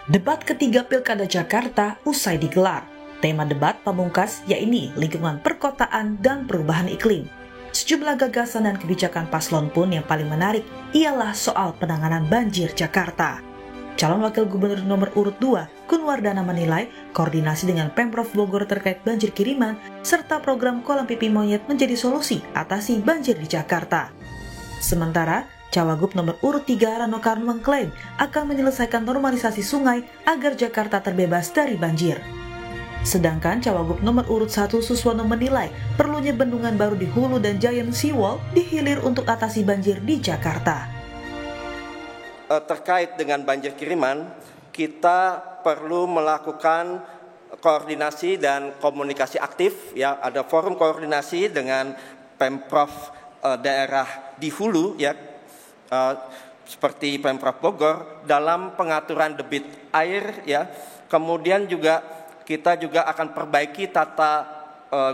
Debat ketiga Pilkada Jakarta usai digelar. Tema debat pamungkas yakni lingkungan perkotaan dan perubahan iklim. Sejumlah gagasan dan kebijakan paslon pun yang paling menarik ialah soal penanganan banjir Jakarta. Calon Wakil Gubernur nomor urut 2, Kun Wardana menilai koordinasi dengan Pemprov Bogor terkait banjir kiriman serta program kolam pipi monyet menjadi solusi atasi banjir di Jakarta. Sementara, Cawagup nomor urut 3 Rano Karno mengklaim akan menyelesaikan normalisasi sungai agar Jakarta terbebas dari banjir. Sedangkan Cawagup nomor urut 1 Suswono menilai perlunya bendungan baru di Hulu dan Giant Seawall di hilir untuk atasi banjir di Jakarta. Terkait dengan banjir kiriman, kita perlu melakukan koordinasi dan komunikasi aktif. Ya, ada forum koordinasi dengan Pemprov daerah di Hulu, ya, seperti Pemprov Bogor dalam pengaturan debit air, ya. Kemudian juga kita juga akan perbaiki tata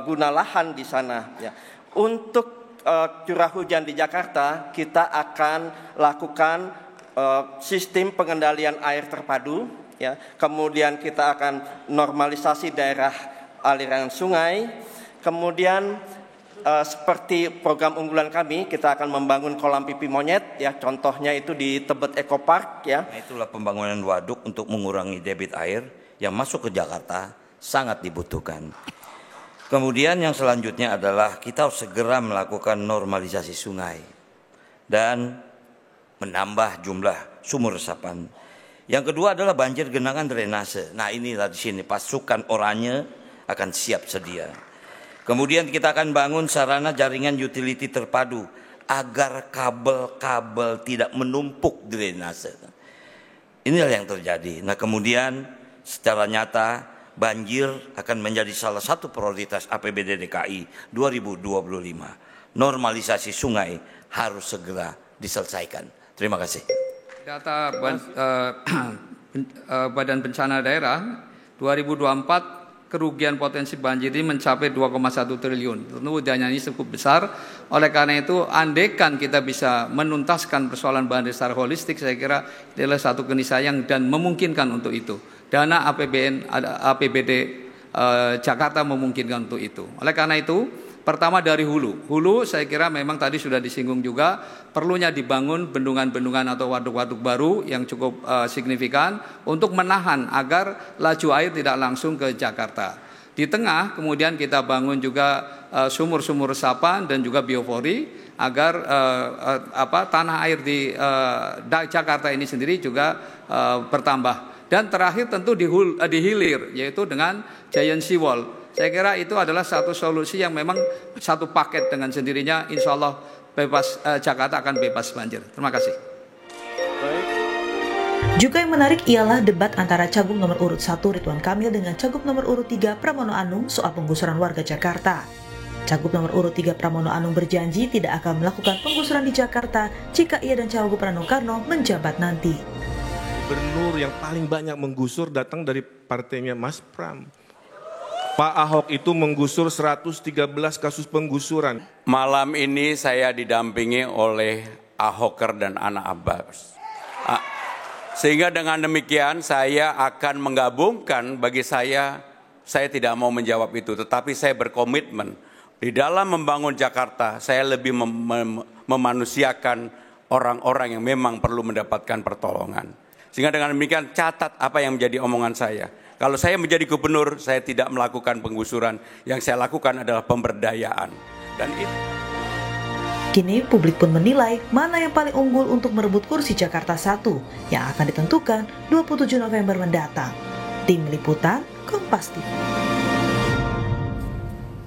guna lahan di sana, ya. Untuk curah hujan di Jakarta, kita akan lakukan sistem pengendalian air terpadu, ya. Kemudian kita akan normalisasi daerah aliran sungai. Kemudian seperti program unggulan kami, kita akan membangun kolam pipi monyet, ya. Contohnya itu di Tebet Eco Park, ya. Nah, itulah pembangunan waduk untuk mengurangi debit air yang masuk ke Jakarta sangat dibutuhkan. Kemudian yang selanjutnya adalah kita harus segera melakukan normalisasi sungai dan menambah jumlah sumur resapan. Yang kedua adalah banjir genangan drainase. Nah, inilah di sini pasukan oranye akan siap sedia. Kemudian kita akan bangun sarana jaringan utility terpadu agar kabel-kabel tidak menumpuk drainase. Inilah yang terjadi. Nah, kemudian secara nyata banjir akan menjadi salah satu prioritas APBD DKI 2025. Normalisasi sungai harus segera diselesaikan. Terima kasih. Data Badan Bencana Daerah 2024 kerugian potensi banjir ini mencapai 2,1 triliun. Tentu dananya ini cukup besar. Oleh karena itu, andaikan kita bisa menuntaskan persoalan banjir secara holistik, saya kira ini adalah satu keniscayaan dan memungkinkan untuk itu. Dana APBD Jakarta memungkinkan untuk itu. Oleh karena itu, pertama dari hulu. Hulu saya kira memang tadi sudah disinggung juga, perlunya dibangun bendungan-bendungan atau waduk-waduk baru yang cukup signifikan untuk menahan agar laju air tidak langsung ke Jakarta. Di tengah kemudian kita bangun juga sumur-sumur resapan dan juga biopori agar tanah air di Jakarta ini sendiri juga bertambah. Dan terakhir tentu di hilir, yaitu dengan Giant Seawall. Saya kira itu adalah satu solusi yang memang satu paket dengan sendirinya, insya Allah Jakarta akan bebas banjir. Terima kasih. Juga yang menarik ialah debat antara Cagup nomor urut 1 Ridwan Kamil dengan Cagup nomor urut 3 Pramono Anung soal penggusuran warga Jakarta. Cagup nomor urut 3 Pramono Anung berjanji tidak akan melakukan penggusuran di Jakarta jika ia dan Cawagup Rano Karno menjabat nanti. Gubernur yang paling banyak menggusur datang dari partainya Mas Pram. Pak Ahok itu menggusur 113 kasus penggusuran. Malam ini saya didampingi oleh Ahoker dan Ana Abbas. Sehingga dengan demikian saya akan menggabungkan, bagi saya tidak mau menjawab itu. Tetapi saya berkomitmen di dalam membangun Jakarta, saya lebih memanusiakan orang-orang yang memang perlu mendapatkan pertolongan. Sehingga dengan demikian catat apa yang menjadi omongan saya. Kalau saya menjadi gubernur, saya tidak melakukan penggusuran. Yang saya lakukan adalah pemberdayaan. Dan itu. Kini publik pun menilai mana yang paling unggul untuk merebut kursi Jakarta 1 yang akan ditentukan 27 November mendatang. Tim Liputan, Kompas TV.